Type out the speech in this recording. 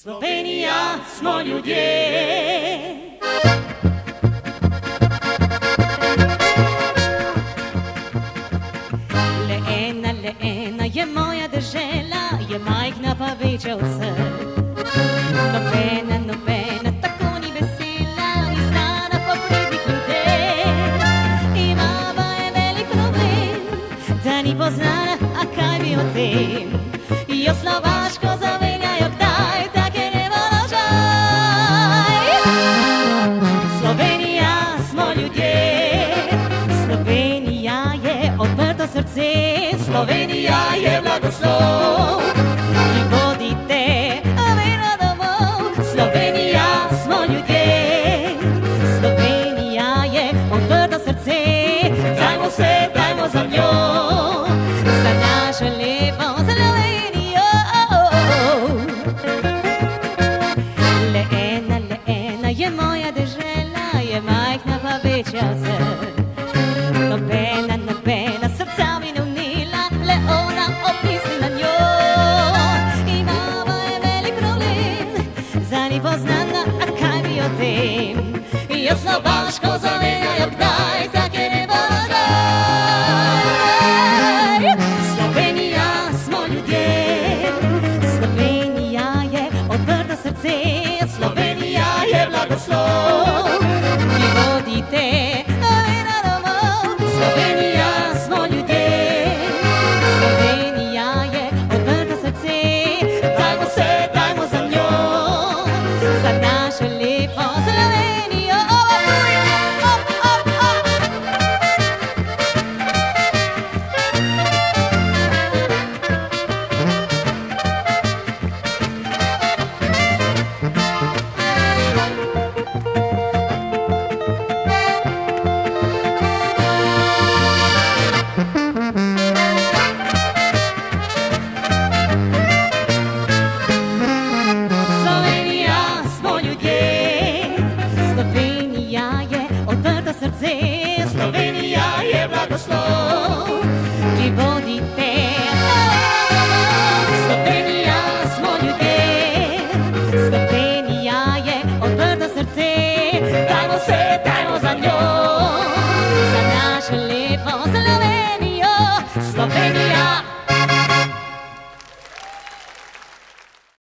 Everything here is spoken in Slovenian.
Slovenija smo ljudje. Le ena je moja dežela, je majhna pa večja od vseh. Nobena tako ni vesela, ni znana po vrednih ljudeh. Ima pa je velik problem, da ni poznana, a kaj bi o tem? Jo Slovaško zamenjajo kdaj, tak je ne položaj. Slovenija smo ljudje, Slovenija je odprto srce, Slovenija je blagoslov, ki vodite vedno domov. Slovenija smo ljudje, Slovenija je odprto srce, dajmo se, dajmo za njo, za našo lepo Slovenijo. Le ena je moja dežela, je majhna pa večja vseh. Nobena srca mi ne vnela, le ona obmisli na njo. Ima pa je velik problem, za ni poznana, a kaj bi o tem? Jo Slovaško zamenjajo kdaj, tak je ne položaj. Slovenija smo ljudje, Slovenija je odprto srce, Slovenija je blagoslov, ki vodite vedno domov. Slovenija smo ljudje, Slovenija je odprto srce, dajmo se, dajmo za njo, za našo lepo Slovenijo. Slovenija je odprto srce, Slovenija je blagoslov.